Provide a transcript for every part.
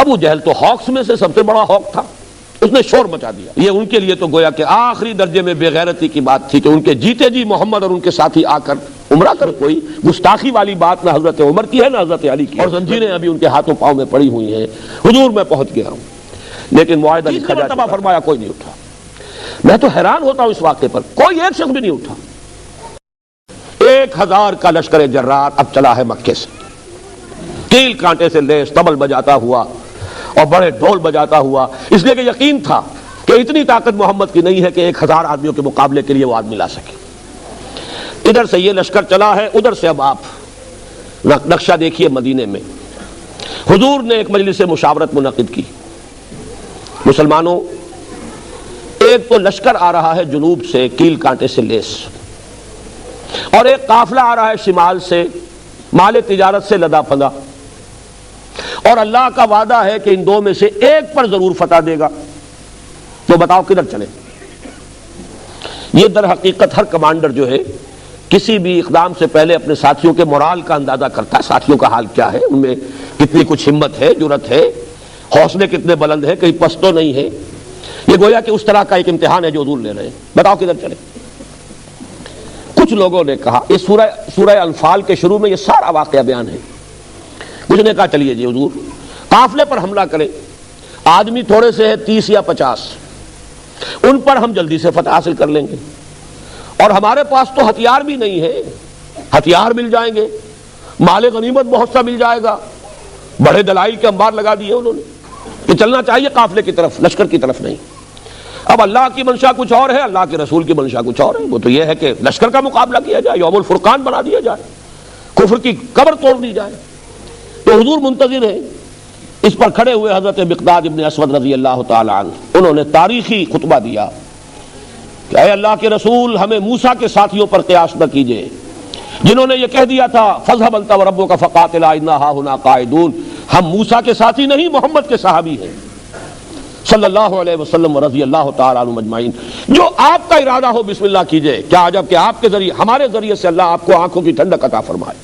ابو جہل تو ہاکس میں سے سب سے بڑا ہاک تھا، اس نے شور مچا دیا۔ یہ ان کے لیے تو گویا کہ آخری درجے میں بے غیرتی کی بات تھی کہ ان کے جیتے جی محمد اور ان کے ساتھی آ کر عمرہ کر۔ کوئی گستاخی والی بات نہ حضرت عمر کی ہے نہ حضرت علی کی، اور زنجیریں ابھی ان کے ہاتھوں پاؤں میں پڑی ہوئی ہیں۔ حضور میں پہنچ گیا ہوں، لیکن معاہدہ لکھا جا چکا، فرمایا کوئی نہیں اٹھا۔ میں تو حیران ہوتا ہوں اس واقعے پر، کوئی ایک شخص بھی نہیں اٹھا۔ 1000 کا لشکر جرار اب چلا ہے مکے سے، کیل کانٹے سے لیس، طبل بجاتا ہوا اور بڑے ڈھول بجاتا ہوا، اس لیے کہ یقین تھا کہ اتنی طاقت محمد کی نہیں ہے کہ 1000 آدمیوں کے مقابلے کے لیے وہ آدمی لا سکے۔ ادھر سے یہ لشکر چلا ہے، ادھر سے اب آپ نقشہ دیکھیے مدینے میں۔ حضور نے ایک مجلس مشاورت منعقد کی۔ مسلمانوں، ایک تو لشکر آ رہا ہے جنوب سے کیل کانٹے سے لیس، اور ایک قافلہ آ رہا ہے شمال سے مال تجارت سے لدا پھدا، اور اللہ کا وعدہ ہے کہ ان دو میں سے ایک پر ضرور فتح دے گا۔ تو بتاؤ کدھر چلے؟ یہ در حقیقت ہر کمانڈر جو ہے کسی بھی اقدام سے پہلے اپنے ساتھیوں کے مورال کا اندازہ کرتا ہے، ساتھیوں کا حال کیا ہے، ان میں کتنی کچھ ہمت ہے، جرت ہے، حوصلے کتنے بلند ہے، کہیں پست تو نہیں ہے۔ یہ گویا کہ اس طرح کا ایک امتحان ہے جو حضور لے رہے ہیں۔ بتاؤ کدھر چلے؟ کچھ لوگوں نے کہا، اس سورہ انفال کے شروع میں یہ سارا واقعہ بیان ہے۔ کچھ نے کہا چلیے جی حضور قافلے پر حملہ کریں، آدمی تھوڑے سے ہے 30 یا 50، ان پر ہم جلدی سے فتح حاصل کر لیں گے، اور ہمارے پاس تو ہتھیار بھی نہیں ہے، ہتھیار مل جائیں گے، مال غنیمت بہت سا مل جائے گا۔ بڑے دلائل کے انبار لگا دیے انہوں نے کہ چلنا چاہیے قافلے کی طرف، لشکر کی طرف نہیں۔ اب اللہ کی منشا کچھ اور ہے، اللہ کے رسول کی منشا کچھ اور ہے۔ وہ تو یہ ہے کہ لشکر کا مقابلہ کیا جائے، یوم الفرقان بنا دیا جائے، کفر کی قبر توڑ دی جائے۔ تو حضور منتظر ہیں، اس پر کھڑے ہوئے حضرت مقداد ابن اسود رضی اللہ تعالی عنہ، انہوں نے تاریخی خطبہ دیا کہ اے اللہ کے رسول، ہمیں موسیٰ کے ساتھیوں پر قیاس نہ کیجئے جنہوں نے یہ کہہ دیا تھا فَاذْهَبْ أَنْتَ وَرَبُّكَ فَقَاتِلَا إِنَّا هَاهُنَا قَاعِدُونَ۔ ہم موسیٰ کے ساتھی نہیں، محمد کے صحابی ہیں صلی اللہ علیہ وسلم رضی اللہ تعالیٰ عنہ مجمعین۔ جو آپ کا ارادہ ہو بسم اللہ کیجئے، کیا عجب کہ آپ کے ذریعے، ہمارے ذریعے سے اللہ آپ کو آنکھوں کی ٹھنڈک عطا فرمائے۔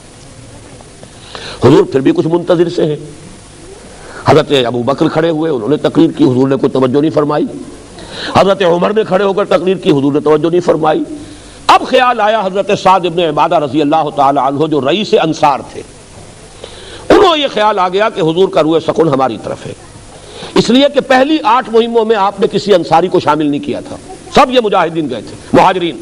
حضور پھر بھی کچھ منتظر سے ہیں۔ حضرت ابو بکر کھڑے ہوئے، انہوں نے تقریر کی، حضور نے کوئی توجہ نہیں فرمائی۔ حضرت عمر نے کھڑے ہو کر تقریر کی، حضور نے توجہ نہیں فرمائی۔ اب خیال آیا حضرت سعد ابن عبادہ رضی اللہ تعالی عنہ جو رئیس انصار تھے، انہوں یہ خیال آ گیا کہ حضور کا روح سکون ہماری طرف ہے، اس لیے کہ پہلی 8 مہموں میں آپ نے کسی انصاری کو شامل نہیں کیا تھا، سب یہ مجاہدین گئے تھے، مہاجرین۔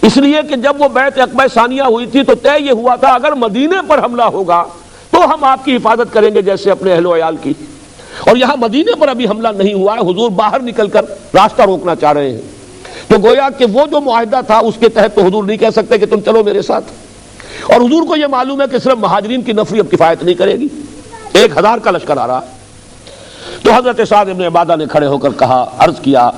اس لیے کہ جب وہ بیعت عقبہ ثانیہ ہوئی تھی تو طے یہ ہوا تھا اگر مدینے پر حملہ ہوگا تو ہم آپ کی حفاظت کریں گے جیسے اپنے اہل و عیال کی، اور یہاں مدینے پر ابھی حملہ نہیں ہوا ہے، حضور باہر نکل کر راستہ روکنا چاہ رہے ہیں۔ تو گویا کہ وہ جو معاہدہ تھا اس کے تحت تو حضور نہیں کہہ سکتے کہ تم چلو میرے ساتھ، اور حضور کو یہ معلوم ہے کہ صرف مہاجرین کی نفری اب کفایت نہیں کرے گی، 1000 کا لشکر آ رہا۔ تو حضرت سعد ابن عبادہ نے کھڑے ہو کر کہا، عرض کیا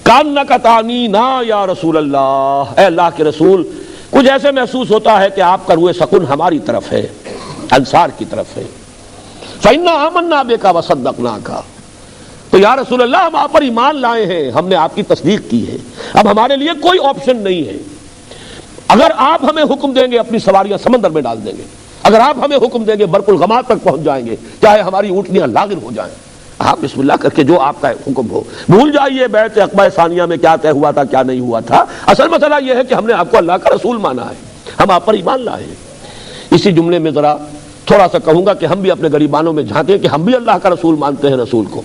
کانک تعنینا یا رسول اللہ، اے اللہ کے رسول، کچھ ایسے محسوس ہوتا ہے کہ آپ کا روح سکون ہماری طرف ہے، انصار کی طرف ہے۔ فَإِنَّا آمَنَّا بِكَ وَصَدَّقْنَاكَ، تو یا رسول اللہ ہم آپ پر ایمان لائے ہیں، ہم نے آپ کی تصدیق کی ہے، اب ہمارے لیے کوئی آپشن نہیں ہے۔ اگر آپ ہمیں حکم دیں گے اپنی سواریاں سمندر میں ڈال دیں گے، اگر آپ ہمیں حکم دیں گے برق الغمام تک پہنچ جائیں گے، چاہے ہماری اونٹنیاں لاغر ہو جائیں، آپ بسم اللہ کر کے جو آپ کا حکم ہو۔ بھول جائیے بیعت عقبہ ثانیہ میں کیا طے ہوا تھا کیا نہیں ہوا تھا، اصل مسئلہ یہ ہے کہ ہم نے آپ کو اللہ کا رسول مانا ہے، ہم آپ پر ایمان لائے ہیں۔ اسی جملے میں ذرا تھوڑا سا کہوں گا کہ ہم بھی اپنے غریبانوں میں جھانکیں کہ ہم بھی اللہ کا رسول مانتے ہیں، رسول کو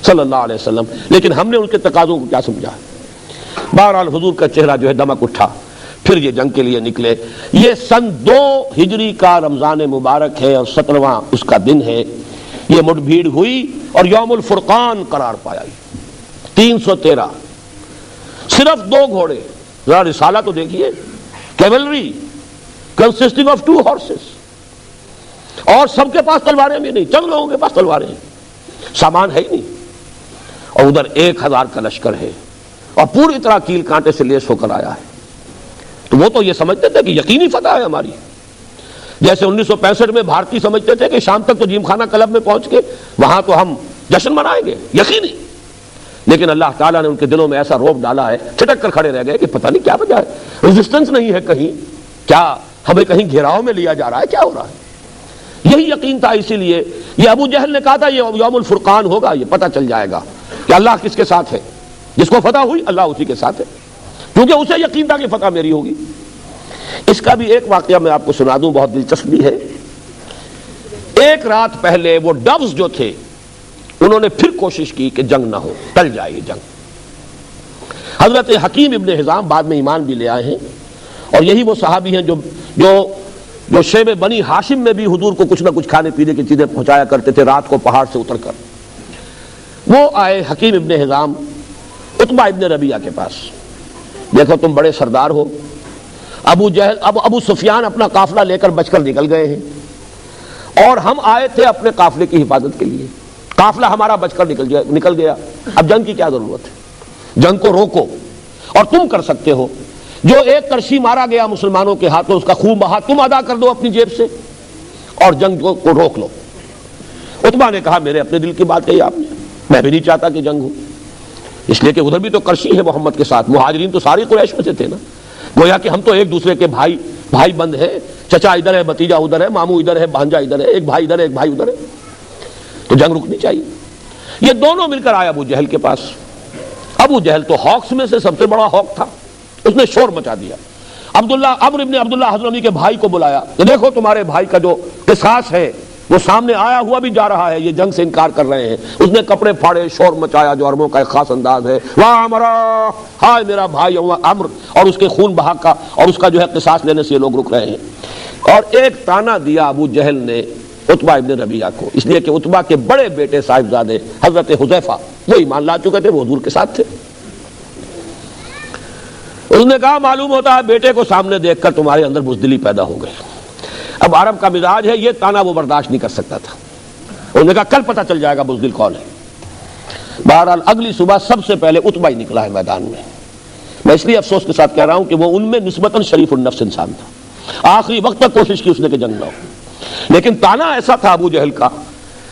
صلی اللہ علیہ وسلم، لیکن ہم نے ان کے تقاضوں کو کیا سمجھا۔ بہرحال حضور کا چہرہ جو ہے دمک اٹھا، پھر یہ جنگ کے لیے نکلے۔ یہ سن 2 ہجری کا رمضان مبارک ہے اور 17واں اس کا دن ہے۔ یہ مٹ بھیڑ ہوئی اور یوم الفرقان قرار پایا۔ 313 صرف 2 گھوڑے، ذرا رسالہ تو دیکھیے، کیولری کنسسٹنگ آف 2 ہارسز، اور سب کے پاس تلواریں بھی نہیں، چند لوگوں کے پاس تلواریں ہیں، سامان ہے ہی نہیں، اور ادھر 1000 کا لشکر ہے اور پوری طرح کیل کانٹے سے لیس ہو کر آیا ہے۔ تو وہ تو یہ سمجھتے تھے کہ یقینی فتح ہے ہماری، جیسے 1965 میں بھارتی سمجھتے تھے کہ شام تک تو جیم خانہ کلب میں پہنچ کے وہاں تو ہم جشن منائیں گے، یقینی۔ لیکن اللہ تعالیٰ نے ان کے دلوں میں ایسا روب ڈالا ہے، چھٹک کر کھڑے رہ گئے کہ پتہ نہیں کیا وجہ ہے، ریزسٹنس نہیں ہے کہیں، کیا ہمیں کہیں گھیراؤ میں لیا جا رہا ہے، کیا ہو رہا ہے۔ یہی یقین تھا، اسی لیے یہ ابو جہل نے کہا تھا یہ یوم الفرقان ہوگا، یہ پتہ چل جائے گا کہ اللہ کس کے ساتھ ہے، جس کو فتح ہوئی اللہ اسی کے ساتھ ہے، کیونکہ اسے یقین تھا کہ فتح میری ہوگی۔ اس کا بھی ایک واقعہ میں آپ کو سنا دوں، بہت دلچسپ بھی ہے۔ ایک رات پہلے وہ ڈوز جو تھے انہوں نے پھر کوشش کی کہ جنگ نہ ہو، ٹل جائے یہ جنگ۔ حضرت حکیم ابن حزام بعد میں ایمان بھی لے آئے ہیں، اور یہی وہ صحابی ہیں جو شیب بنی ہاشم میں بھی حضور کو کچھ نہ کچھ کھانے پینے کی چیزیں پہنچایا کرتے تھے رات کو پہاڑ سے اتر کر۔ وہ آئے حکیم ابن حزام عتبہ ابن ربیعہ کے پاس، دیکھو تم بڑے سردار ہو، ابو سفیان اپنا قافلہ لے کر بچ کر نکل گئے ہیں، اور ہم آئے تھے اپنے قافلے کی حفاظت کے لیے، قافلہ ہمارا بچ کر نکل گیا، اب جنگ کی کیا ضرورت ہے؟ جنگ کو روکو، اور تم کر سکتے ہو، جو ایک کرشی مارا گیا مسلمانوں کے ہاتھوں اس کا خون بہا تم ادا کر دو اپنی جیب سے، اور جنگ کو روک لو۔ عتبہ نے کہا میرے اپنے دل کی بات کہی آپ نے، میں بھی نہیں چاہتا کہ جنگ ہو، اس لیے کہ ادھر بھی تو کرشی ہے محمد کے ساتھ، مہاجرین تو ساری قریش میں سے تھے نا، گویا کہ ہم تو ایک دوسرے کے بھائی بند ہیں، چچا ادھر ہے، بھتیجا ادھر ہے، ماموں ادھر ہے، بھانجا ادھر ہے، ایک بھائی ادھر ہے ایک بھائی ادھر ہے، تو جنگ رکنی چاہیے۔ یہ دونوں مل کر آئے ابو جہل کے پاس۔ ابو جہل تو ہاکس میں سے سب سے بڑا ہاک تھا، اس نے شور مچا دیا۔ عمرو ابن عبداللہ حضرمی کے بھائی کو بلایا کہ دیکھو تمہارے بھائی کا جو قصاص ہے وہ سامنے آیا ہوا بھی جا رہا ہے، یہ جنگ سے انکار کر رہے ہیں۔ اس نے کپڑے پھاڑے، شور مچایا، جو عربوں کا ایک خاص انداز ہے، واہ عمرا، ہائے میرا بھائی عمرو، اور اس کے خون بہا کا اور اس کا جو ہے قصاص لینے سے یہ لوگ رک رہے ہیں۔ اور ایک تانا دیا ابو جہل نے عتبہ ابن ربیعہ کو، اس لیے کہ عتبہ کے بڑے بیٹے صاحبزادے حضرت حذیفہ وہ ایمان لا چکے تھے، وہ حضور کے ساتھ تھے۔ اس نے کہا معلوم ہوتا ہے بیٹے کو سامنے دیکھ کر تمہارے اندر بزدلی پیدا ہو گئی۔ اب عرب کا مزاج ہے، یہ تانا وہ برداشت نہیں کر سکتا تھا۔ انہوں نے کہا کل پتہ چل جائے گا بزدل کون ہے۔ بہرحال اگلی صبح سب سے پہلے عتبہ ہی نکلا ہے میدان میں۔ میں اس لیے افسوس کے ساتھ کہہ رہا ہوں کہ وہ ان میں نسبتاً شریف النفس انسان تھا، آخری وقت تک کوشش کی اس نے کہ جنگ نہ ہو، لیکن تانا ایسا تھا ابو جہل کا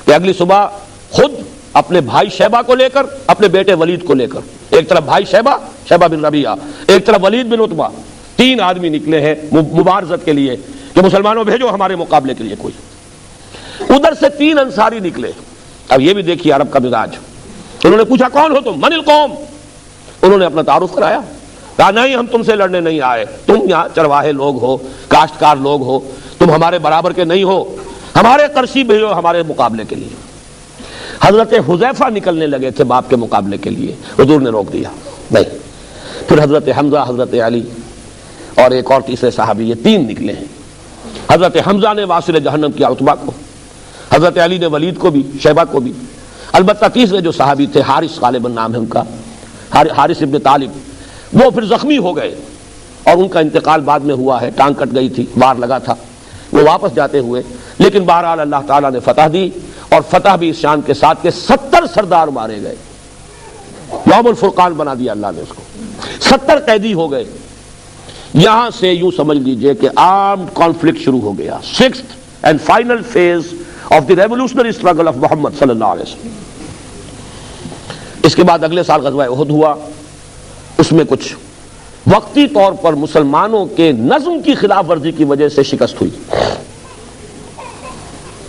کہ اگلی صبح خود اپنے بھائی شیبہ کو لے کر، اپنے بیٹے ولید کو لے کر، ایک طرف بھائی شیبہ بن ربیعہ، ایک طرف ولید بن عتبہ، تین آدمی نکلے ہیں مبارزت کے لیے کہ مسلمانوں بھیجو ہمارے مقابلے کے لیے کوئی۔ ادھر سے تین انصاری نکلے۔ اب یہ بھی دیکھیے عرب کا مزاج، انہوں نے پوچھا کون ہو تم، من القوم، انہوں نے اپنا تعارف کرایا، کہا نہیں ہم تم سے لڑنے نہیں آئے، تم یہاں چرواہے لوگ ہو، کاشتکار لوگ ہو، تم ہمارے برابر کے نہیں ہو، ہمارے قرشی بھیجو ہمارے مقابلے کے لیے۔ حضرت حذیفہ نکلنے لگے تھے باپ کے مقابلے کے لیے، حضور نے روک دیا نہیں۔ پھر حضرت حمزہ، حضرت علی اور ایک اور تیسرے صحابی، یہ تین نکلے ہیں۔ حضرت حمزہ نے واصل جہنم کیا عتبہ کو، حضرت علی نے ولید کو بھی، شیبہ کو بھی، البتہ تیسرے جو صحابی تھے حارث غالباً نام ہے ان کا، حارث ابن طالب، وہ پھر زخمی ہو گئے اور ان کا انتقال بعد میں ہوا ہے، ٹانگ کٹ گئی تھی، وار لگا تھا، وہ واپس جاتے ہوئے، لیکن بہرحال اللہ تعالیٰ نے فتح دی، اور فتح بھی اس شان کے ساتھ کہ 70 سردار مارے گئے، یوم الفرقان بنا دیا اللہ نے اس کو، 70 قیدی ہو گئے۔ یہاں سے یوں سمجھ لیجئے کہ آرمڈ کانفلکٹ شروع ہو گیا، 6th and final phase of the revolutionary struggle of Muhammad صلی اللہ علیہ وسلم۔ اس کے بعد اگلے سال غزوہ احد ہوا، اس میں کچھ وقتی طور پر مسلمانوں کے نظم کی خلاف ورزی کی وجہ سے شکست ہوئی۔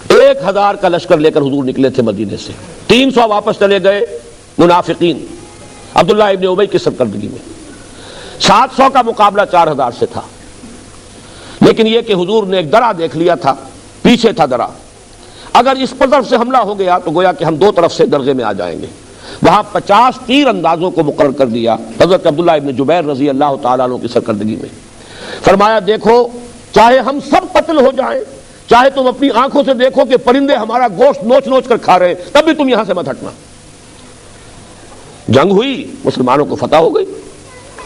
1000 کا لشکر لے کر حضور نکلے تھے مدینے سے، 300 واپس چلے گئے منافقین عبداللہ ابن ابی کی سرکردگی میں، 700 کا مقابلہ 4000 سے تھا، لیکن یہ کہ حضور نے ایک درہ دیکھ لیا تھا، پیچھے تھا درہ، اگر اس پر طرف سے حملہ ہو گیا تو گویا کہ ہم دو طرف سے درگے میں آ جائیں گے۔ وہاں 50 تیر اندازوں کو مقرر کر دیا حضرت عبداللہ ابن جبیر رضی اللہ تعالیٰ عنہ کی سرکردگی میں، فرمایا دیکھو چاہے ہم سب قتل ہو جائیں، چاہے تم اپنی آنکھوں سے دیکھو کہ پرندے ہمارا گوشت نوچ نوچ کر کھا رہے ہیں، تب بھی تم یہاں سے مت ہٹنا۔ جنگ ہوئی، مسلمانوں کو فتح ہو گئی،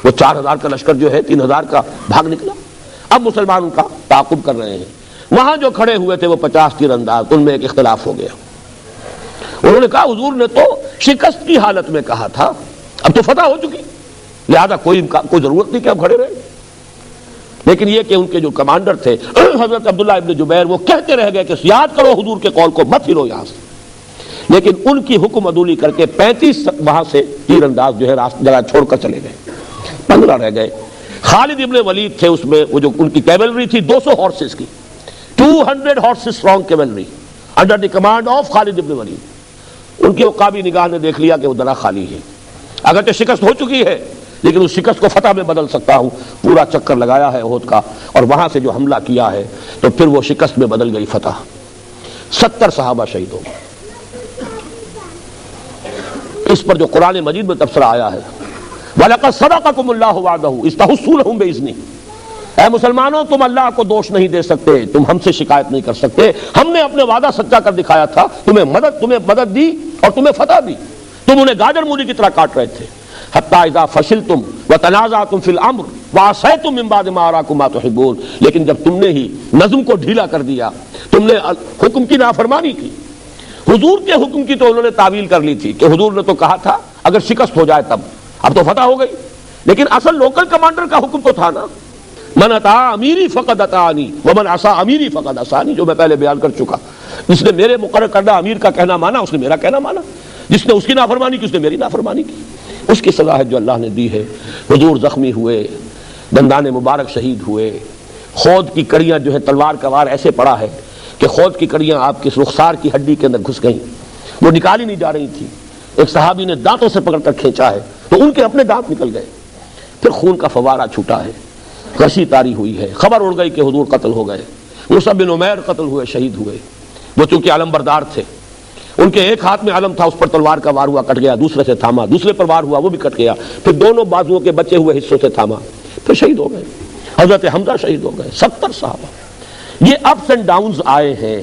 وہ 4000 کا لشکر جو ہے 3000 کا بھاگ نکلا۔ اب مسلمان ان کا تعاقب کر رہے ہیں، وہاں جو کھڑے ہوئے تھے وہ 50 تیر انداز، ان میں ایک اختلاف ہو گیا۔ انہوں نے کہا حضور نے تو شکست کی حالت میں کہا تھا، اب تو فتح ہو چکی، لہذا کوئی ضرورت نہیں کہ اب کھڑے رہے۔ لیکن یہ کہ ان کے جو کمانڈر تھے حضرت عبداللہ ابن جبیر، وہ کہتے رہ گئے کہ یاد کرو حضور کے قول کو، مت ہلو یہاں سے، لیکن ان کی حکم عدولی کر کے 35 وہاں سے تیر انداز جو ہے جگہ چھوڑ کر چلے گئے، 15 رہ گئے۔ خالد ابن ولید تھے اس میں، وہ جو ان کی کیولری تھی 200 ہارسز کی، 2 200 horses strong cavalry under the command of خالد ابن ولید. ان کی عقابی نگاہ نے دیکھ لیا کہ وہ درہ خالی ہے، اگرچہ شکست ہو چکی ہے لیکن اس شکست کو فتح میں بدل سکتا ہوں. پورا چکر لگایا ہے احد کا اور وہاں سے جو حملہ کیا ہے تو پھر وہ شکست میں بدل گئی فتح. 70 صحابہ شہید ہو گئے. اس پر جو قرآن مجید میں تبصرہ آیا ہے وَلَقَدْ صَدَقَكُمُ اللَّهُ وَعْدَهُ إِذْ تَحُسُّونَهُم بِإِذْنِهِ، اے مسلمانوں تم اللہ کو دوش نہیں دے سکتے، تم ہم سے شکایت نہیں کر سکتے، ہم نے اپنے وعدہ سچا کر دکھایا تھا، تمہیں مدد دی اور تمہیں فتح دی. تم انہیں گاجر مولی کی طرح کاٹ رہے تھے. حتیٰ اذا فشلتم وتنازعتم فی الامر وعصیتم من بعد ما اراکم ما تحبون، لیکن جب تم نے ہی نظم کو ڈھیلا کر دیا، تم نے حکم کی نافرمانی کی. حضور کے حکم کی تو انہوں نے تعویل کر لی تھی کہ حضور نے تو کہا تھا اگر شکست ہو جائے تب، اب تو فتح ہو گئی، لیکن اصل لوکل کمانڈر کا حکم تو تھا نا، من اطاع امیری فقد اطاعنی ومن عصا امیری فقد عصانی، جو میں پہلے بیان کر چکا. جس نے میرے مقرر کردہ امیر کا کہنا مانا اس نے میرا کہنا مانا، جس نے اس کی نافرمانی کی اس نے میری نافرمانی کی. اس کی سزا ہے جو اللہ نے دی ہے. حضور زخمی ہوئے، دندان مبارک شہید ہوئے، خود کی کڑیاں جو ہے تلوار کا وار ایسے پڑا ہے کہ خود کی کڑیاں آپ کے رخسار کی ہڈی کے اندر گھس گئیں، وہ نکالی نہیں جا رہی تھی. ایک صحابی نے دانتوں سے پکڑ کر کھینچا ہے تو ان کے اپنے دانت نکل گئے. پھر خون کا فوارہ چھوٹا ہے، غشی طاری ہوئی ہے، خبر اڑ گئی کہ حضور قتل ہو گئے. مصعب بن عمیر قتل ہوئے، شہید ہوئے. وہ چونکہ علم بردار تھے، ان کے ایک ہاتھ میں علم تھا، اس پر تلوار کا وار ہوا، کٹ گیا، دوسرے سے تھاما، دوسرے پر وار ہوا، وہ بھی کٹ گیا، پھر دونوں بازوؤں کے بچے ہوئے حصوں سے تھاما، پھر شہید ہو گئے. حضرت حمزہ شہید ہو گئے. 70 صحابہ. یہ اپس اینڈ ڈاؤنز آئے ہیں.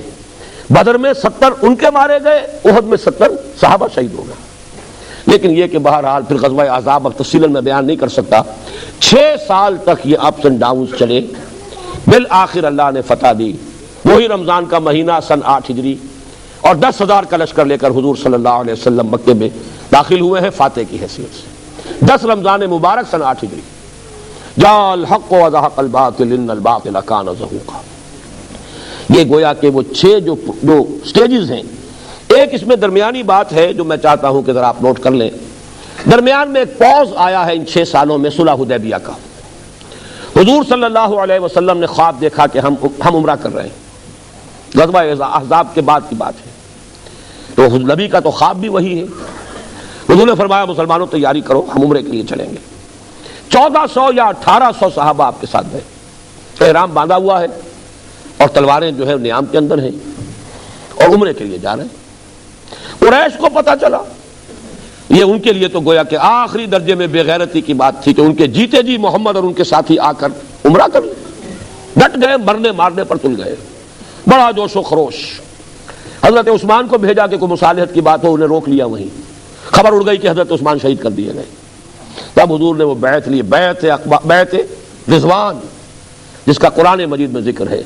بدر میں 70 ان کے مارے گئے، احد میں 70 صحابہ شہید ہو گئے. لیکن یہ کہ بہرحال پھر غزوہ احزاب اب تفصیل میں بیان نہیں کر سکتا. 6 سال تک یہ اپس اینڈ ڈاؤنز چلے، بالآخر اللہ نے فتح دی. وہی رمضان کا مہینہ سن 8 ہجری، اور 10,000 کا لشکر لے کر حضور صلی اللہ علیہ وسلم مکے میں داخل ہوئے ہیں فاتح کی حیثیت سے. 10 رمضان مبارک سن 8 ہجری. جاء الحق وزهق الباطل ان الباطل كان زهوقا. یہ گویا کہ وہ 6 جو سٹیجز ہیں. ایک اس میں درمیانی بات ہے جو میں چاہتا ہوں کہ ذرا آپ نوٹ کر لیں. درمیان میں ایک پوز آیا ہے ان 6 سالوں میں صلح حدیبیہ کا. حضور صلی اللہ علیہ وسلم نے خواب دیکھا کہ ہم عمرہ کر رہے ہیں. غزوہ احزاب کے بعد کی بات ہے. تو نبی کا تو خواب بھی وہی ہے. حضور نے فرمایا مسلمانوں تیاری کرو، ہم عمرے کے لیے چلیں گے. 1400 یا 1800 صحابہ آپ کے ساتھ گئے، احرام باندھا ہوا ہے اور تلواریں جو ہے نیام کے اندر ہیں اور عمرے کے لیے جا رہے ہیں. قریش کو پتہ چلا. یہ ان کے لیے تو گویا کہ آخری درجے میں بے غیرتی کی بات تھی کہ ان کے جیتے جی محمد اور ان کے ساتھی آ کر عمرہ کر لیں. ڈٹ گئے، مرنے مارنے پر تل گئے. بڑا جوش و خروش. حضرت عثمان کو بھیجا کہ کوئی مصالحت کی بات ہو، انہیں روک لیا. وہیں خبر اڑ گئی کہ حضرت عثمان شہید کر دیے گئے. تب حضور نے وہ بیعت لی، بیعت رضوان، جس کا قرآن مجید میں ذکر ہے.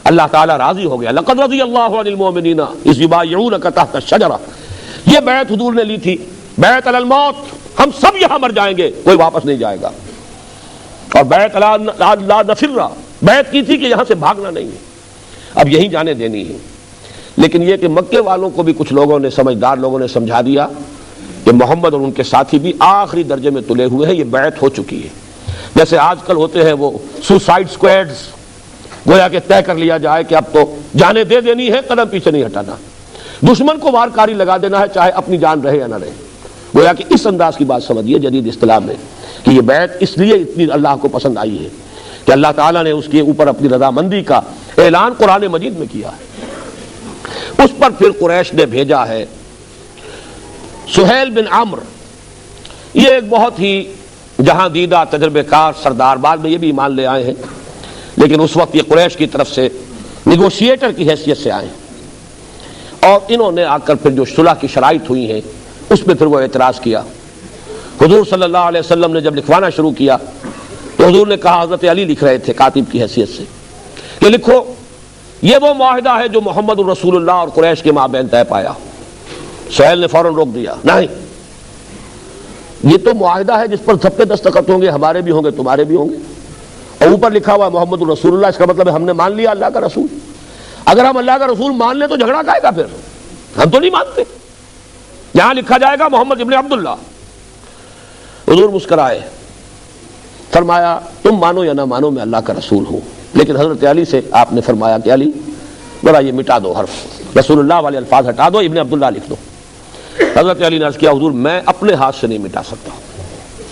اللہ تعالیٰ راضی ہو گیا. لقد رضی اللہ عن المؤمنین اذ یبایعونک تحت الشجرہ. یہ بیعت حضور نے لی تھی، بیعت علی الموت، ہم سب یہاں مر جائیں گے، کوئی واپس نہیں جائے گا. اور بیعت علی لا نفر، بیعت کی تھی کہ یہاں سے بھاگنا نہیں ہے، اب یہیں جانے دینی ہے. لیکن یہ کہ مکے والوں کو بھی کچھ لوگوں نے، سمجھدار لوگوں نے سمجھا دیا کہ محمد اور ان کے ساتھی بھی آخری درجے میں تلے ہوئے ہیں، یہ بیعت ہو چکی ہے. جیسے آج کل ہوتے ہیں وہ سوسائڈ سکواڈز، گویا کہ طے کر لیا جائے کہ اب تو جانے دے دینی ہے، قدم پیچھے نہیں ہٹانا، دشمن کو وار کاری لگا دینا ہے چاہے اپنی جان رہے یا نہ رہے. گویا کہ اس انداز کی بات سمجھیے جدید اصطلاح میں کہ یہ بیعت اس لیے اتنی اللہ کو پسند آئی ہے کہ اللہ تعالیٰ نے اس کے اوپر اپنی رضامندی کا اعلان قرآن مجید میں کیا ہے. اس پر پھر قریش نے بھیجا ہے سہیل بن عمرو. یہ ایک بہت ہی جہاں دیدہ تجربے کار سردار، بعد میں یہ بھی ایمان لے آئے ہیں، لیکن اس وقت یہ قریش کی طرف سے نیگوشیٹر کی حیثیت سے آئے. اور انہوں نے آ کر پھر جو صلح کی شرائط ہوئی ہیں اس میں پھر وہ اعتراض کیا. حضور صلی اللہ علیہ وسلم نے جب لکھوانا شروع کیا تو حضور نے کہا، حضرت علی لکھ رہے تھے کاتب کی حیثیت سے، کہ لکھو یہ وہ معاہدہ ہے جو محمد الرسول اللہ اور قریش کے مابین طے پایا. سہیل نے فوراً روک دیا، نہیں، یہ تو معاہدہ ہے جس پر سب کے دستخط ہوں گے، ہمارے بھی ہوں گے، تمہارے بھی ہوں گے، اور اوپر لکھا ہوا محمد الرسول اللہ. اس کا مطلب ہے ہم نے مان لیا اللہ کا رسول. اگر ہم اللہ کا رسول مان لیں تو جھگڑا کائے گا؟ پھر ہم تو نہیں مانتے. یہاں لکھا جائے گا محمد ابن عبداللہ. حضور مسکرائے، فرمایا تم مانو یا نہ مانو میں اللہ کا رسول ہوں. لیکن حضرت علی سے آپ نے فرمایا کہ علی ذرا یہ مٹا دو حرف، رسول اللہ والے الفاظ ہٹا دو، ابن عبداللہ لکھ دو۔ حضرت علی نے عرض کیا حضور میں اپنے ہاتھ سے نہیں مٹا سکتا۔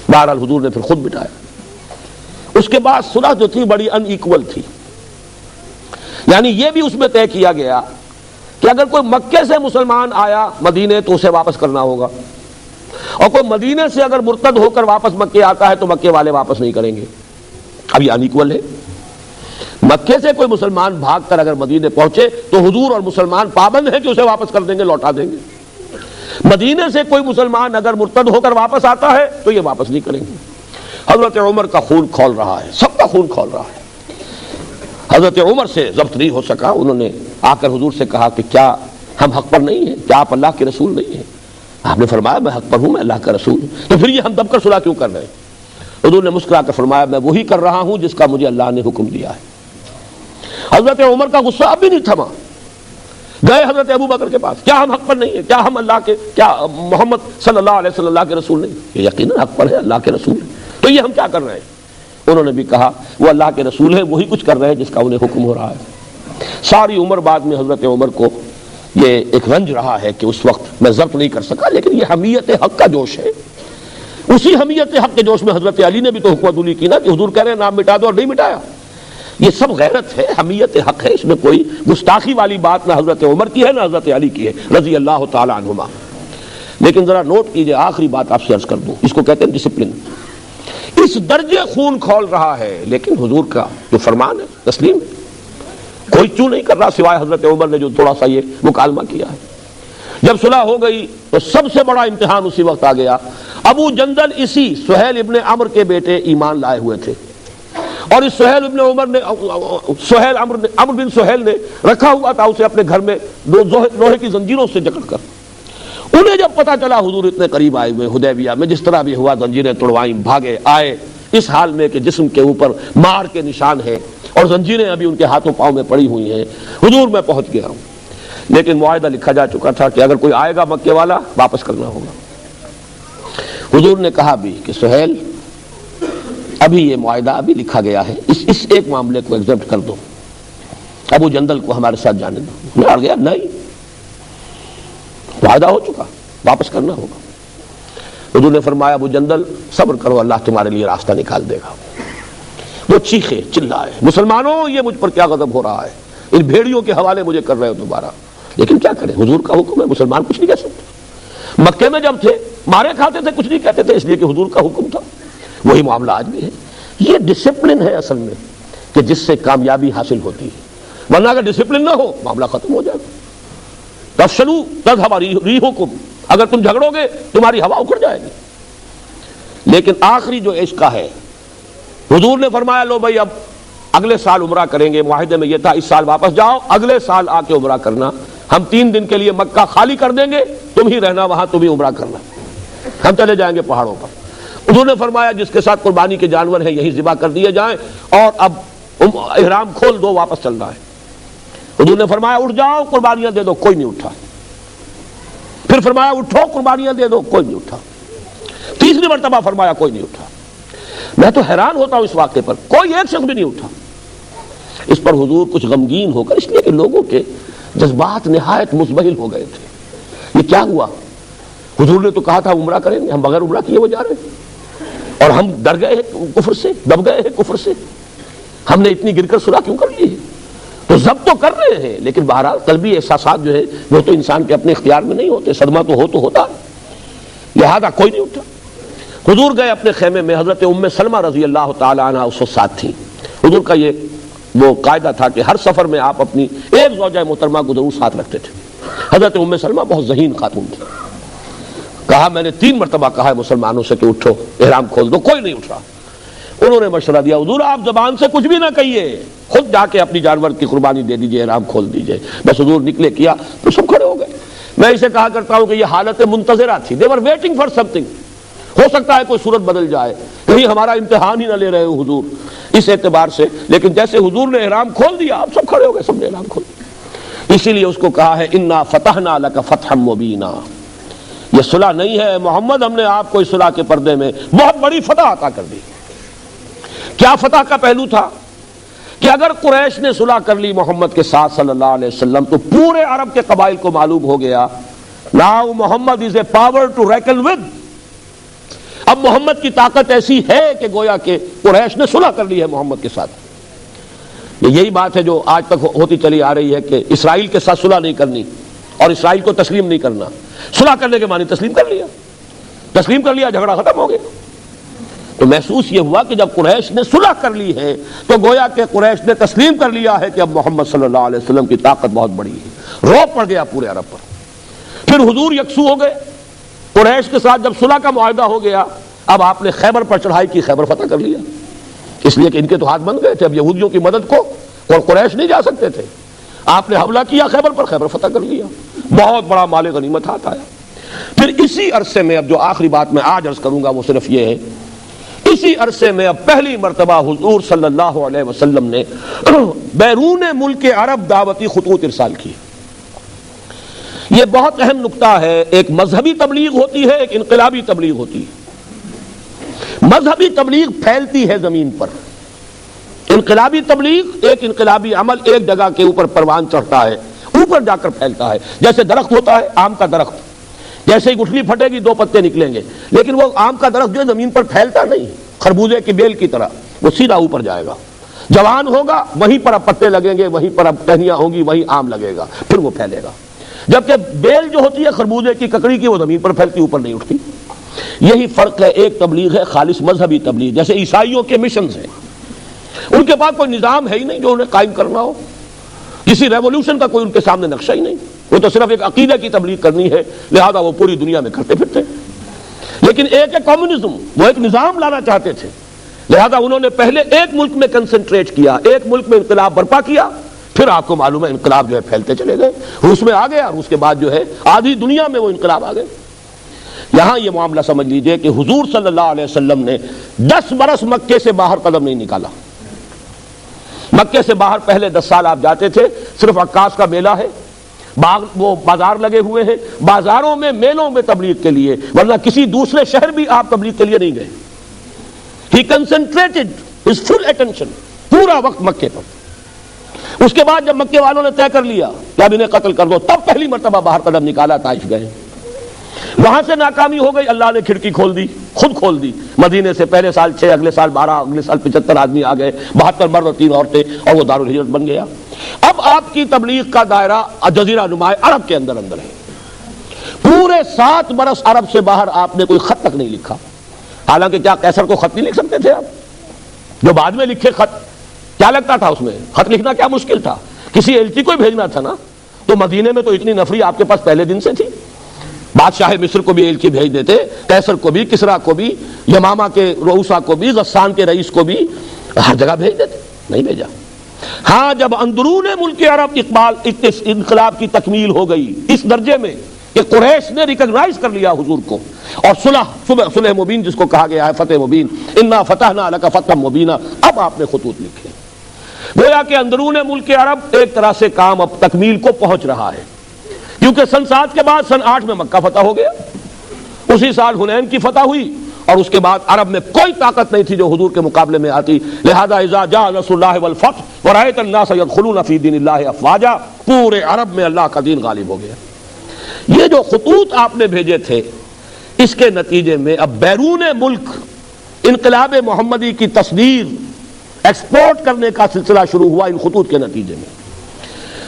بہرحال حضور نے پھر خود مٹایا۔ اس کے بعد صلح جو تھی بڑی ان ایکول تھی، یعنی یہ بھی اس میں طے کیا گیا کہ اگر کوئی مکے سے مسلمان آیا مدینے تو اسے واپس کرنا ہوگا، اور کوئی مدینے سے اگر مرتد ہو کر واپس مکے آتا ہے تو مکے والے واپس نہیں کریں گے۔ اب یہ ان ایکول ہے۔ مکے سے کوئی مسلمان بھاگ کر اگر مدینے پہنچے تو حضور اور مسلمان پابند ہیں کہ اسے واپس کر دیں گے، لوٹا دیں گے۔ مدینے سے کوئی مسلمان اگر مرتد ہو کر واپس آتا ہے تو یہ واپس نہیں کریں گے۔ حضرت عمر کا خون کھول رہا ہے، سب کا خون کھول رہا ہے۔ حضرت عمر سے ضبط نہیں ہو سکا، انہوں نے آ کر حضور سے کہا کہ کیا ہم حق پر نہیں ہیں؟ کیا آپ اللہ کے رسول نہیں ہیں؟ آپ نے فرمایا میں حق پر ہوں، میں اللہ کا رسول ہوں، تو پھر یہ ہم دب کر صلح کیوں کر رہے ہیں؟ حضور نے مسکرا کر فرمایا میں وہی کر رہا ہوں جس کا مجھے اللہ نے حکم دیا ہے۔ حضرت عمر کا غصہ اب بھی نہیں تھما، گئے حضرت ابو بکر کے پاس، کیا ہم حق پر نہیں ہیں؟ کیا ہم اللہ کے، کیا محمد صلی اللہ علیہ وسلم اللہ کے رسول نہیں؟ یہ یقیناً حق پر ہے، اللہ کے رسول ہے، تو یہ ہم کیا کر رہے ہیں؟ انہوں نے بھی کہا وہ اللہ کے رسول ہیں، وہی کچھ کر رہے ہیں جس کا انہیں حکم ہو رہا ہے۔ ساری عمر بعد میں حضرت عمر کو یہ ایک رنج رہا ہے کہ اس وقت میں ضبط نہیں کر سکا، لیکن یہ حمیت حق کا جوش ہے۔ اسی حمیت حق کے جوش میں حضرت علی نے بھی تو حکمت علی کی نا کہ حضور کہہ رہے ہیں نام مٹا دو، اور نہیں مٹایا۔ یہ سب غیرت ہے، حمیت حق ہے، اس میں کوئی گستاخی والی بات نہ حضرت عمر کی ہے نہ حضرت علی کی ہے رضی اللہ تعالی عنہما۔ لیکن ذرا نوٹ کیجئے، آخری بات آپ سے عرض کر دوں، اس کو کہتے ہیں ڈسپلن۔ اس درجے خون کھول رہا ہے، لیکن حضور کا جو فرمان ہے تسلیم ہے، کوئی چوں نہیں کر رہا سوائے حضرت عمر نے جو تھوڑا سا یہ مکالمہ کیا ہے۔ جب صلح ہو گئی تو سب سے بڑا امتحان اسی وقت آ گیا۔ ابو جندل اسی سہیل ابن عمر کے بیٹے ایمان لائے ہوئے تھے، اور اس سہیل ابن عمر نے عمر بن سہیل نے رکھا ہوا تھا اسے اپنے گھر میں لوہے کی زنجیروں سے جکڑ کر۔ انہیں جب پتا چلا حضور اتنے قریب آئے ہوئے حدیبیہ میں، جس طرح بھی ہوا زنجیریں توڑوائیں، بھاگے آئے اس حال میں کہ جسم کے اوپر مار کے نشان ہیں اور زنجیریں ابھی ان کے ہاتھوں پاؤں میں پڑی ہوئی ہیں۔ حضور میں پہنچ گیا ہوں، لیکن معاہدہ لکھا جا چکا تھا کہ اگر کوئی آئے گا مکے والا واپس کرنا ہوگا۔ حضور نے کہا بھی کہ سہیل ابھی یہ معاہدہ ابھی لکھا گیا ہے، اس ایک معاملے کو ایگزیپٹ کر دو، ابو جندل کو ہمارے ساتھ جانے دو۔ میں آ گیا نہیں، معاہدہ ہو چکا، واپس کرنا ہوگا۔ حضور نے فرمایا ابو جندل صبر کرو، اللہ تمہارے لیے راستہ نکال دے گا۔ وہ چیخے چلائے مسلمانوں یہ مجھ پر کیا غضب ہو رہا ہے، ان بھیڑیوں کے حوالے مجھے کر رہے ہو دوبارہ، لیکن کیا کریں حضور کا حکم ہے، مسلمان کچھ نہیں کہہ سکتے۔ مکے میں جب تھے مارے کھاتے تھے، کچھ نہیں کہتے تھے، اس لیے کہ حضور کا حکم تھا۔ وہی معاملہ آج بھی ہے۔ یہ ڈسپلن ہے اصل میں کہ جس سے کامیابی حاصل ہوتی ہے، ورنہ اگر ڈسپلن نہ ہو معاملہ ختم ہو جائے گا۔ تفشلوا تذهب ریحکم، اگر تم جھگڑو گے تمہاری ہوا اکھڑ جائے گی۔ لیکن آخری جو عشق کا ہے، حضور نے فرمایا لو بھائی اب اگلے سال عمرہ کریں گے، معاہدے میں یہ تھا اس سال واپس جاؤ، اگلے سال آ کے عمرہ کرنا، ہم 3 دن کے لیے مکہ خالی کر دیں گے، تم ہی رہنا وہاں، تم ہی عمرہ کرنا، ہم چلے جائیں گے پہاڑوں پر۔ حضور نے فرمایا جس کے ساتھ قربانی کے جانور ہیں یہی ذبح کر دیے جائیں، اور اب احرام کھول دو، واپس چلنا ہے۔ حضور نے فرمایا اٹھ جاؤ قربانیاں دے دو، کوئی نہیں اٹھا۔ پھر فرمایا اٹھو قربانیاں دے دو، کوئی نہیں اٹھا۔ تیسری مرتبہ فرمایا کوئی نہیں اٹھا۔ میں تو حیران ہوتا ہوں اس واقعے پر، کوئی ایک شخص بھی نہیں اٹھا۔ اس پر حضور کچھ غمگین ہو کر، اس لیے کہ لوگوں کے جذبات نہایت مزبہل ہو گئے تھے، یہ کیا ہوا؟ حضور نے تو کہا تھا عمرہ کریں گے، ہم بغیر عمرہ کیے وہ جا رہے ہیں، اور ہم ڈر گئے ہیں کفر سے، دب گئے ہیں کفر سے، ہم نے اتنی گر کر صلح کیوں کر لی ہے؟ تو ضبط تو کر رہے ہیں، لیکن بہرحال قلبی احساسات جو ہے وہ تو انسان کے اپنے اختیار میں نہیں ہوتے، صدمہ تو ہوتا، لہذا کوئی نہیں اٹھا۔ حضور گئے اپنے خیمے میں، حضرت ام سلمہ رضی اللہ تعالی عنہ اس وقت ساتھ تھی۔ حضور کا یہ وہ قاعدہ تھا کہ ہر سفر میں آپ اپنی ایک زوجہ محترمہ کو ضرور ساتھ رکھتے تھے۔ حضرت ام سلمہ بہت ذہین خاتون تھی، کہا میں نے 3 مرتبہ کہا ہے مسلمانوں سے کہ اٹھو احرام کھول دو، کوئی نہیں اٹھ رہا۔ انہوں نے مشورہ دیا حضور آپ زبان سے کچھ بھی نہ کہیے، خود جا کے اپنی جانور کی قربانی دے دیجئے، احرام کھول دیجئے۔ بس حضور نکلے کیا تو سب کھڑے ہو گئے۔ میں اسے کہا کرتا ہوں کہ یہ حالت منتظرہ تھی، they were waiting for something، ہو سکتا ہے کوئی صورت بدل جائے، کہیں ہمارا امتحان ہی نہ لے رہے ہو حضور، اس اعتبار سے۔ لیکن جیسے حضور نے احرام کھول دیا آپ سب کھڑے ہو گئے، سب نے احرام کھول دیا۔ اسی لیے اس کو کہا ہے انا فتحنا لک فتحا مبینا، یہ صلح نہیں ہے محمد، ہم نے آپ کو اس صلح کے پردے میں بہت بڑی فتح عطا کر دی۔ کیا فتح کا پہلو تھا کہ اگر قریش نے صلح کر لی محمد کے ساتھ صلی اللہ علیہ وسلم تو پورے عرب کے قبائل کو معلوم ہو گیا now Muhammad is a power to reckon with. اب محمد کی طاقت ایسی ہے کہ گویا کہ قریش نے صلح کر لی ہے محمد کے ساتھ. یہی بات ہے جو آج تک ہوتی چلی آ رہی ہے کہ اسرائیل کے ساتھ صلح نہیں کرنی اور اسرائیل کو تسلیم نہیں کرنا. صلح کرنے کے معنی تسلیم کر لیا جھگڑا ختم ہو گیا. تو محسوس یہ ہوا کہ جب قریش نے صلح کر لی ہے تو گویا کہ قریش نے تسلیم کر لیا ہے کہ اب محمد صلی اللہ علیہ وسلم کی طاقت بہت بڑی ہے. رعب پڑ گیا پورے عرب پر. پھر حضور یکسو ہو گئے قریش کے ساتھ. جب صلح کا معاہدہ ہو گیا اب آپ نے خیبر پر چڑھائی کی, خیبر فتح کر لیا, اس لیے کہ ان کے تو ہاتھ بن گئے تھے. اب یہودیوں کی مدد کو اور قریش نہیں جا سکتے تھے. آپ نے حملہ کیا خیبر پر, خیبر فتح کر لیا, بہت بڑا مال غنیمت ہاتھ آیا. پھر اسی عرصے میں, اب جو آخری بات میں آج عرض کروں گا وہ صرف یہ ہے, اسی عرصے میں اب پہلی مرتبہ حضور صلی اللہ علیہ وسلم نے بیرون ملک عرب دعوتی خطوط ارسال کی. یہ بہت اہم نکتہ ہے. ایک مذہبی تبلیغ ہوتی ہے, ایک انقلابی تبلیغ ہوتی ہے. مذہبی تبلیغ پھیلتی ہے زمین پر, انقلابی تبلیغ ایک انقلابی عمل ایک جگہ کے اوپر پروان چڑھتا ہے, اوپر جا کر پھیلتا ہے. جیسے درخت ہوتا ہے آم کا درخت, جیسے ہی گٹھلی پھٹے گی دو پتے نکلیں گے, لیکن وہ آم کا درخت جو ہے زمین پر پھیلتا نہیں, خربوزے کی بیل کی طرح وہ سیدھا اوپر جائے گا. جوان ہوگا وہیں پر اب پتے لگیں گے, وہیں پر اب ٹہنیاں ہوں گی, وہیں آم لگے گا, پھر وہ پھیلے گا. جبکہ بیل جو ہوتی ہے خربوزے کی ککڑی کی, وہ زمین پر پھیلتی, اوپر نہیں اٹھتی. یہی فرق ہے. ایک تبلیغ ہے خالص مذہبی تبلیغ, جیسے عیسائیوں کے مشنز ہیں, ان کے پاس کوئی نظام ہے ہی نہیں جو انہیں قائم کرنا ہو. کسی ریولوشن کا کوئی ان کے سامنے نقشہ ہی نہیں, وہ تو صرف ایک عقیدہ کی تبلیغ کرنی ہے, لہذا وہ پوری دنیا میں کرتے پھرتے. لیکن ایک ہے کمیونزم, وہ ایک نظام لانا چاہتے تھے, لہذا انہوں نے پہلے ایک ملک میں کنسنٹریٹ کیا, ایک ملک میں انقلاب برپا کیا. پھر آپ کو معلوم ہے انقلاب جو ہے پھیلتے چلے گئے, روس میں آ گیا, اور اس کے بعد جو ہے آدھی دنیا میں وہ انقلاب آ گئے. یہاں یہ معاملہ سمجھ لیجئے کہ حضور صلی اللہ علیہ وسلم نے 10 برس مکے سے باہر قدم نہیں نکالا. مکے سے باہر پہلے 10 سال آپ جاتے تھے, صرف عکاس کا میلہ ہے, وہ بازار لگے ہوئے ہیں, بازاروں میں میلوں میں تبلیغ کے لیے, ورنہ کسی دوسرے شہر بھی آپ تبلیغ کے لیے نہیں گئے. He concentrated his full attention, پورا وقت مکے پر. اس کے بعد جب مکے والوں نے طے کر لیا کہ اب انہیں قتل کر دو, تب پہلی مرتبہ باہر قدم نکالا, طائف گئے. وہاں سے ناکامی ہو گئی, اللہ نے کھڑکی کھول دی, خود کھول دی. مدینے سے پہلے سال 6, اگلے سال 12, اگلے سال 75 آدمی آ گئے, 72 مرد اور 3 عورتیں, اور وہ دارالہجرت بن گیا. اب آپ کی تبلیغ کا دائرہ جزیرہ نما عرب کے اندر ہے. پورے 7 برس عرب سے باہر آپ نے کوئی خط تک نہیں لکھا. حالانکہ کیا قیصر کو خط نہیں لکھ سکتے تھے آپ؟ جو بعد میں لکھے خط, کیا لگتا تھا اس میں؟ خط لکھنا کیا مشکل تھا؟ کسی ایلچی کو ہی بھیجنا تھا نا. تو مدینے میں تو اتنی نفری آپ کے پاس پہلے دن سے تھی. بادشاہ مصر کو بھی ایلچی بھیج دیتے, قیصر کو بھی, کسرا کو بھی, یمامہ کے رؤسا کو بھی, غسان کے رئیس کو بھی, ہر جگہ بھیج دیتے. نہیں بھیجا. ہاں جب اندرون ملک عرب انقلاب کی تکمیل ہو گئی اس درجے میں کہ قریش نے ریکگنائز کر لیا حضور کو, اور صلح مبین جس کو کہا گیا ہے, فتح مبین, انا فتحنا لک فتحا مبینا, اب آپ نے خطوط لکھے. گویا کہ اندرون ملک عرب ایک طرح سے کام اب تکمیل کو پہنچ رہا ہے, کیونکہ سن 7 کے بعد سن 8 میں مکہ فتح ہو گیا, اسی سال حنین کی فتح ہوئی, اور اس کے بعد عرب میں کوئی طاقت نہیں تھی جو حضور کے مقابلے میں آتی. لہذا اذا جاء نصر اللہ والفتح ورأیت الناس يدخلون فی دین اللہ افواجا, پورے عرب میں اللہ کا دین غالب ہو گیا. یہ جو خطوط آپ نے بھیجے تھے, اس کے نتیجے میں اب بیرون ملک انقلاب محمدی کی تصویر ایکسپورٹ کرنے کا سلسلہ شروع ہوا. ان خطوط کے نتیجے میں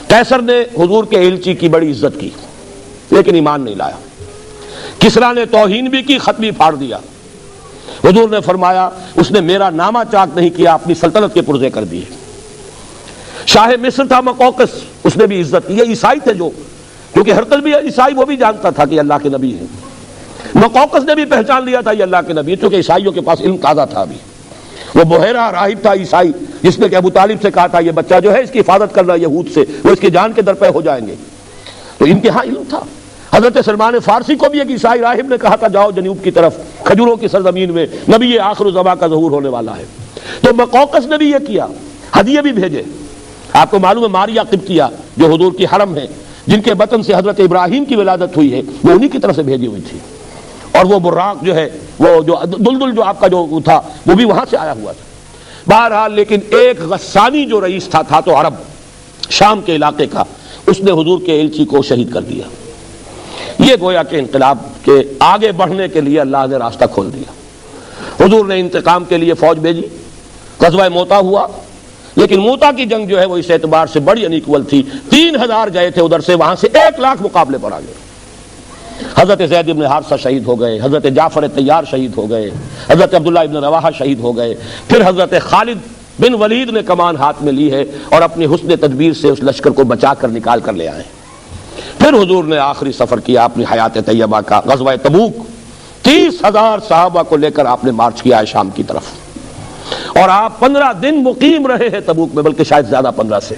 قیصر نے حضور کے ایلچی کی بڑی عزت کی, لیکن ایمان نہیں لایا. کسرا نے توہین بھی کی, خط بھی پھاڑ دیا. حضور نے فرمایا اس نے میرا نامہ چاک نہیں کیا, اپنی سلطنت کے پرزے کر دیے. شاہ مصر تھا مقوقس, اس نے بھی عزت کی. یہ عیسائی تھے جو, کیونکہ ہرقل بھی عیسائی, وہ بھی جانتا تھا کہ اللہ کے نبی ہیں. مقوقس نے بھی پہچان لیا تھا یہ اللہ کے نبی, کیونکہ عیسائیوں کے پاس علم تازہ تھا. ابھی وہ بحیرہ راہب تھا عیسائی, جس نے کہ ابو طالب سے کہا تھا یہ بچہ جو ہے اس کی حفاظت کرنا یہود سے, وہ اس کی جان کے درپے ہو جائیں گے. تو ان کے ہاں علم تھا. حضرت سلمان فارسی کو بھی ایک عیسائی راہب نے کہا تھا جاؤ جنوب کی طرف, کھجوروں کی سرزمین میں نبی آخر الزمان کا ظہور ہونے والا ہے. تو مقوقس نے بھی یہ کیا, ہدیے بھی بھیجے. آپ کو معلوم ہے ماریا قبطیہ جو حضور کی حرم ہے, جن کے بطن سے حضرت ابراہیم کی ولادت ہوئی ہے, وہ انہی کی طرف سے بھیجی ہوئی تھی. اور وہ براق جو ہے, وہ جو دلدل جو آپ کا جو تھا, وہ بھی وہاں سے آیا ہوا تھا. بہرحال لیکن ایک غسانی جو رئیس تھا تو عرب شام کے علاقے کا، اس نے حضور کے ایلچی کو شہید کر دیا۔ یہ گویا کہ انقلاب کے آگے بڑھنے کے لیے اللہ نے راستہ کھول دیا۔ حضور نے انتقام کے لیے فوج بھیجی، غزوہ موتا ہوا، لیکن موتا کی جنگ جو ہے وہ اس اعتبار سے بڑی انیکول تھی، 3000 گئے تھے ادھر سے، وہاں سے 1 لاکھ مقابلے پر آ گئے۔ حضرت زید بن حارثہ شہید ہو گئے، حضرت جعفر طیار شہید ہو گئے، حضرت عبداللہ ابن رواحہ شہید ہو گئے، پھر حضرت خالد بن ولید نے کمان ہاتھ میں لی ہے اور اپنی حسن تدبیر سے اس لشکر کو بچا کر نکال کر لے آئے۔ پھر حضور نے آخری سفر کیا اپنی حیات طیبہ کا، غزوہ تبوک، 30,000 صحابہ کو لے کر آپ نے مارچ کیا ہے شام کی طرف، اور آپ 15 دن مقیم رہے ہیں تبوک میں، بلکہ شاید زیادہ 15 سے۔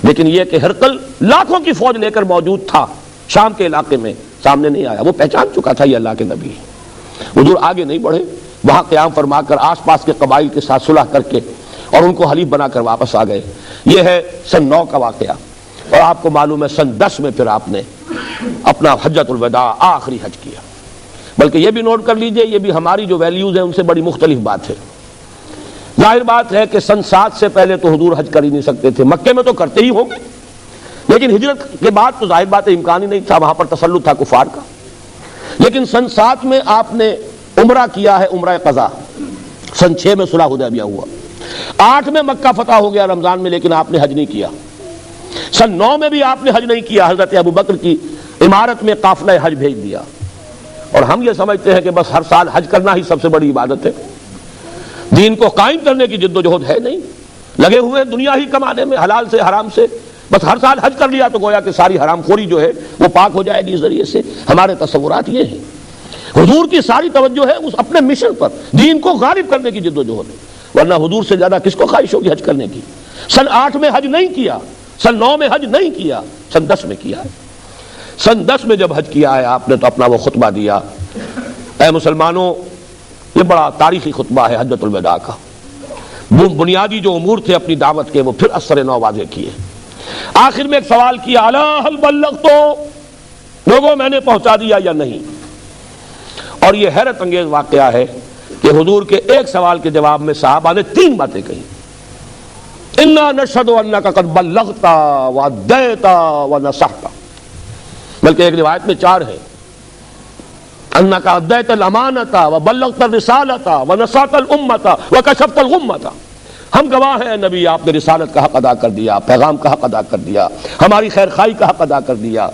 لیکن یہ کہ ہرقل لاکھوں کی فوج لے کر موجود تھا شام کے علاقے میں، سامنے نہیں آیا، وہ پہچان چکا تھا یہ اللہ کے نبی۔ حضور آگے نہیں بڑھے، وہاں قیام فرما کر آس پاس کے قبائل کے ساتھ صلح کر کے اور ان کو حلیف بنا کر واپس آ گئے۔ یہ ہے سن 9 کا واقعہ، اور آپ کو معلوم ہے سن 10 میں پھر آپ نے اپنا حجۃ الوداع آخری حج کیا۔ بلکہ یہ بھی نوٹ کر لیجئے، یہ بھی ہماری جو ویلیوز ہیں ان سے بڑی مختلف بات ہے۔ ظاہر بات ہے کہ سن 7 سے پہلے تو حضور حج کر ہی نہیں سکتے تھے، مکے میں تو کرتے ہی ہوں گے، لیکن ہجرت کے بعد تو ظاہر بات ہے امکان ہی نہیں تھا، وہاں پر تسلط تھا کفار کا۔ لیکن سن 7 میں آپ نے عمرہ کیا ہے، عمرہ قضا۔ سن 6 میں صلح حدیبیہ ہوا، 8 میں مکہ فتح ہو گیا رمضان میں، لیکن آپ نے حج نہیں کیا۔ سن 9 میں بھی آپ نے حج نہیں کیا، حضرت ابو بکر کی امارت میں قافلہ حج بھیج دیا۔ اور ہم یہ سمجھتے ہیں کہ بس ہر سال حج کرنا ہی سب سے بڑی عبادت ہے، دین کو قائم کرنے کی جد و جہد ہے نہیں، لگے ہوئے دنیا ہی کمانے میں، حلال سے حرام سے، بس ہر سال حج کر لیا تو گویا کہ ساری حرام خوری جو ہے وہ پاک ہو جائے گی اس ذریعے سے۔ ہمارے تصورات یہ ہیں، حضور کی ساری توجہ ہے اس اپنے مشن پر، دین کو غالب کرنے کی جد و جہد ہے، ورنہ حضور سے زیادہ کس کو خواہش ہوگی حج کرنے کی۔ سن 8 میں حج نہیں کیا، سن 9 میں حج نہیں کیا، سن 10 میں کیا ہے۔ سن 10 میں جب حج کیا ہے آپ نے تو اپنا وہ خطبہ دیا۔ اے مسلمانوں، یہ بڑا تاریخی خطبہ ہے حجۃ الوداع کا۔ بنیادی جو امور تھے اپنی دعوت کے وہ پھر اثر نو واضح کیے۔ آخر میں ایک سوال کیا، الا هل بلغت، لوگوں میں نے پہنچا دیا یا نہیں؟ اور یہ حیرت انگیز واقعہ ہے کہ حضور کے ایک سوال کے جواب میں صحابہ نے 3 باتیں کہیں۔ انا نشهد انک قد بلغت وادیت ونصحت، بلکہ ایک روایت میں 4 ہے، انک ادیت الامانۃ وبلغت الرسالۃ ونصحت الامۃ وکشفت الغمۃ۔ ہم گواہ ہیں نبی، آپ نے رسالت کا حق ادا کر دیا، پیغام کا حق ادا کر دیا، ہماری خیر خواہی کا حق ادا کر دیا،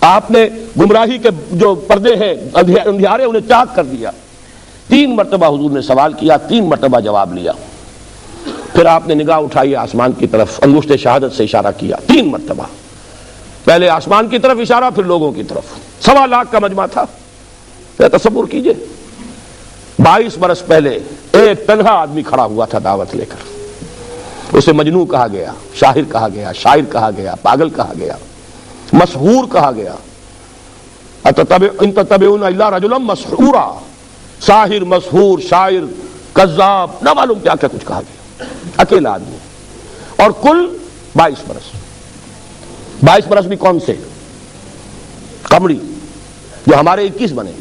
آپ نے گمراہی کے جو پردے ہیں اندھیارے انہیں چاک کر دیا۔ 3 مرتبہ حضور نے سوال کیا، 3 مرتبہ جواب لیا۔ پھر آپ نے نگاہ اٹھائی آسمان کی طرف، انگشت شہادت سے اشارہ کیا 3 مرتبہ، پہلے آسمان کی طرف اشارہ، پھر لوگوں کی طرف۔ 1.25 لاکھ کا مجمع تھا، تصور کیجئے 22 برس پہلے ایک تنہا آدمی کھڑا ہوا تھا دعوت لے کر، اسے مجنون کہا گیا، شاعر کہا گیا، شاعر کہا گیا، پاگل کہا گیا، مسحور کہا گیا، ان تتبعون الا رجلا مسحورا، ساحر، مسحور، شاعر، کذاب، نہ معلوم کیا کیا کچھ کہا گیا، اکیلا آدمی، اور کل 22 برس۔ 22 برس بھی کون سے؟ قمری، جو ہمارے 21 بنے،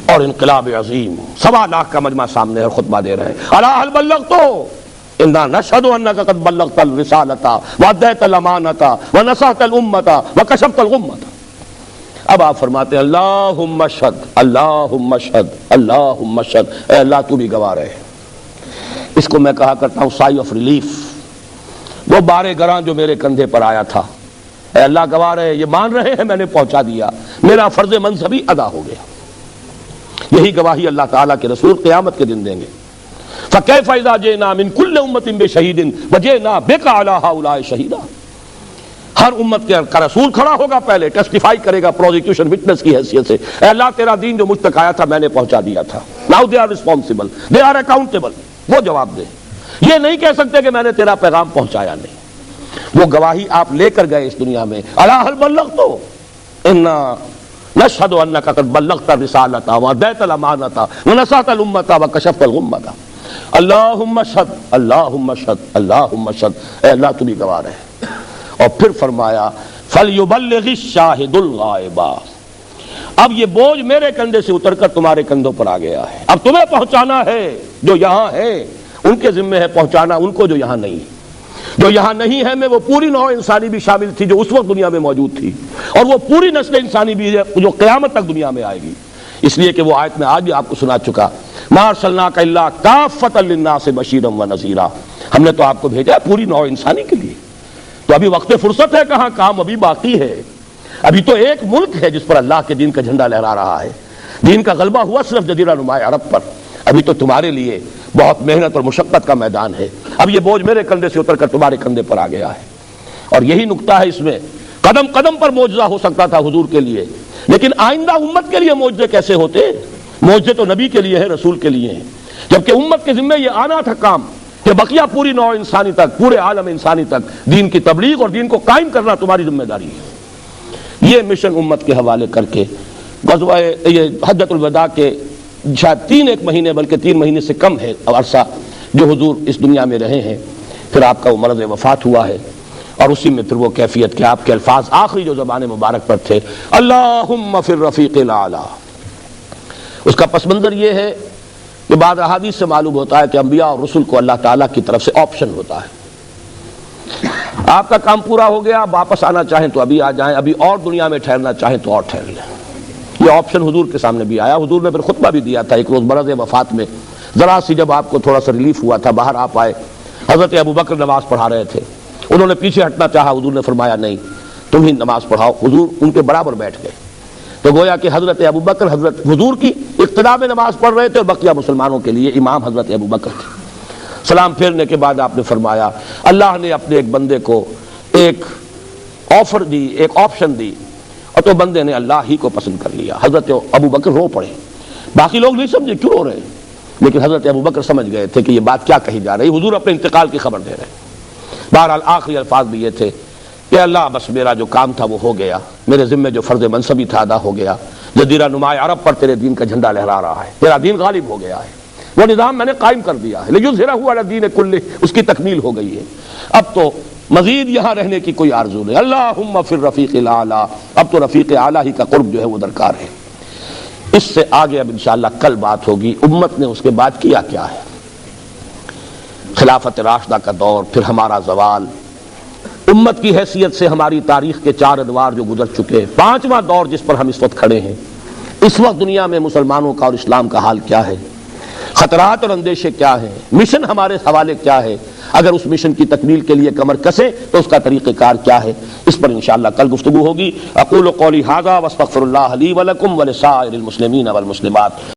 اور انقلاب عظیم، 1.25 لاکھ کا مجمع سامنے ہے اور خطبہ دے رہے ہیں، الا هل بلغت انا نشهد انک قد بلغت الرسالۃ وادیت الامانۃ ونصحت الامۃ وکشفت الغمۃ۔ اب آپ فرماتے ہیں اللہم اشہد، اللہم اشہد، اللہم اشہد، اے اللہ تو بھی گواہ رہے۔ اس کو میں کہا کرتا ہوں سائی آف ریلیف، وہ بار گراں جو میرے کندھے پر آیا تھا، اے اللہ گواہ رہے، یہ مان رہے ہیں میں نے پہنچا دیا، میرا فرض منصبی ادا ہو گیا۔ یہی گواہی اللہ تعالیٰ کے رسول قیامت کے دن دیں گے۔ فَكَيْفَ إِذَا جِئْنَا مِن كُلِّ أُمَّةٍ بِشَهِيدٍ وَجِئْنَا بِكَ عَلَىٰ هَؤُلَاءِ شَهِيدًا۔ ہر امت کا رسول کھڑا ہوگا، پہلے ٹیسٹیفائی کرے گا پروزیکیوشن وٹنس کی حیثیت سے، اے اللہ تیرا دین جو مجھ تک آیا تھا میں نے پہنچا دیا تھا۔ Now they are responsible, they are accountable، وہ جواب دے، یہ نہیں کہہ سکتے کہ میں نے تیرا پیغام پہنچایا نہیں۔ وہ گواہی آپ لے کر گئے اس دنیا میں، الا هل بلغت انا نشهد انک قد بلغت الرسالۃ وادیت الامانۃ ونصحت الامۃ وکشفت الغمۃ۔ اللہم اشہد، اللہم اشہد، اللہم اشہد، اے اللہ تو بھی گواہ رہے۔ اور پھر فرمایا فلیبلغ الشاہد الغائب، اب یہ بوجھ میرے کندھے سے اتر کر تمہارے کندھوں پر آ گیا ہے، اب تمہیں پہنچانا ہے جو یہاں ہے، ان کے ذمے ہے پہنچانا ان کو جو یہاں نہیں ہے۔ جو یہاں نہیں ہے میں وہ پوری نوع انسانی بھی شامل تھی جو اس وقت دنیا میں موجود تھی، اور وہ پوری نسل انسانی بھی ہے جو قیامت تک دنیا میں آئے گی، اس لیے کہ وہ آیت میں آج بھی آپ کو سنا چکا، ما ارسلناک الا کافۃ للناس بشیرا ونذیرا، ہم نے تو آپ کو بھیجا ہے پوری نوع انسانی کے لیے۔ تو ابھی وقت فرصت ہے کہاں، کام ابھی باقی ہے۔ ابھی تو ایک ملک ہے جس پر اللہ کے دین کا جھنڈا لہرا رہا ہے، دین کا غلبہ ہوا صرف جزیرہ نما عرب پر۔ ابھی تو تمہارے لیے بہت محنت اور مشقت کا میدان ہے، اب یہ بوجھ میرے کندھے سے اتر کر تمہارے کندھے پر آ گیا ہے۔ اور یہی نکتہ ہے اس میں، قدم قدم پر معجزہ ہو سکتا تھا حضور کے لیے، لیکن آئندہ امت کے لیے معجزے کیسے ہوتے؟ معجزے تو نبی کے لیے ہیں، رسول کے لیے ہیں، جبکہ امت کے ذمہ یہ آنا تھا کام کہ بقیہ پوری نوع انسانی تک، پورے عالم انسانی تک دین کی تبلیغ اور دین کو قائم کرنا تمہاری ذمہ داری ہے۔ یہ مشن امت کے حوالے کر کے غزوہ یہ حجۃ الوداع کے شاید 3 مہینے بلکہ 3 مہینے سے کم ہے عرصہ جو حضور اس دنیا میں رہے ہیں، پھر آپ کا وہ مرض وفات ہوا ہے، اور اسی میں پھر وہ کیفیت کہ آپ کے الفاظ آخری جو زبان مبارک پر تھے، اللہم فی الرفیق الاعلی۔ اس کا پس منظر یہ ہے کہ بعض احادیث سے معلوم ہوتا ہے کہ انبیاء اور رسل کو اللہ تعالیٰ کی طرف سے آپشن ہوتا ہے، آپ کا کام پورا ہو گیا، واپس آنا چاہیں تو ابھی آ جائیں، ابھی اور دنیا میں ٹھہرنا چاہیں تو اور ٹھہر لیں۔ یہ آپشن حضور کے سامنے بھی آیا، حضور نے پھر خطبہ بھی دیا تھا ایک روز مرض وفات میں، ذرا سی جب آپ کو تھوڑا سا ریلیف ہوا تھا، باہر آپ آئے، حضرت ابوبکر نماز پڑھا رہے تھے، انہوں نے پیچھے ہٹنا چاہا، حضور نے فرمایا نہیں تم ہی نماز پڑھاؤ، حضور ان کے برابر بیٹھ گئے۔ تو گویا کہ حضرت ابوبکر حضرت حضور کی اقتداء میں نماز پڑھ رہے تھے، اور بقیہ مسلمانوں کے لیے امام حضرت ابوبکر تھے۔ سلام پھیرنے کے بعد آپ نے فرمایا اللہ نے اپنے ایک بندے کو ایک آفر دی، ایک آپشن دی، اور تو بندے نے اللہ ہی کو پسند کر لیا۔ حضرت ابوبکر رو پڑے، باقی لوگ نہیں سمجھے کیوں رو رہے ہیں، لیکن حضرت ابوبکر سمجھ گئے تھے کہ یہ بات کیا کہی جا رہی، حضور اپنے انتقال کی خبر دے رہے ہیں۔ بہرحال آخری الفاظ بھی یہ تھے کہ اللہ بس میرا جو کام تھا وہ ہو گیا، میرے ذمے جو فرض منصبی تھا ادا ہو گیا، جزیرہ نما عرب پر تیرے دین کا جھنڈا لہرا رہا ہے، تیرا دین غالب ہو گیا ہے، وہ نظام میں نے قائم کر دیا ہے، لیظہرہ علی الدین کلہ، اس کی تکمیل ہو گئی ہے، اب تو مزید یہاں رہنے کی کوئی آرزو نہیں، اللہم فی الرفیق الاعلی، اب تو رفیق اعلی ہی کا قرب جو ہے وہ درکار ہے۔ اس سے آگے اب انشاءاللہ کل بات ہوگی امت نے اس کے بعد کیا کیا ہے، خلافت راشدہ کا دور، پھر ہمارا زوال، امت کی حیثیت سے ہماری تاریخ کے 4 ادوار جو گزر چکے، 5واں دور جس پر ہم اس وقت کھڑے ہیں، اس وقت دنیا میں مسلمانوں کا اور اسلام کا حال کیا ہے، خطرات اور اندیشے کیا ہیں، مشن ہمارے حوالے کیا ہے، اگر اس مشن کی تکمیل کے لیے کمر کسے تو اس کا طریقہ کار کیا ہے، اس پر انشاءاللہ کل گفتگو ہوگی۔ اقول قولی ھذا واستغفر اللہ لی ولکم ولسائر المسلمین والمسلمات۔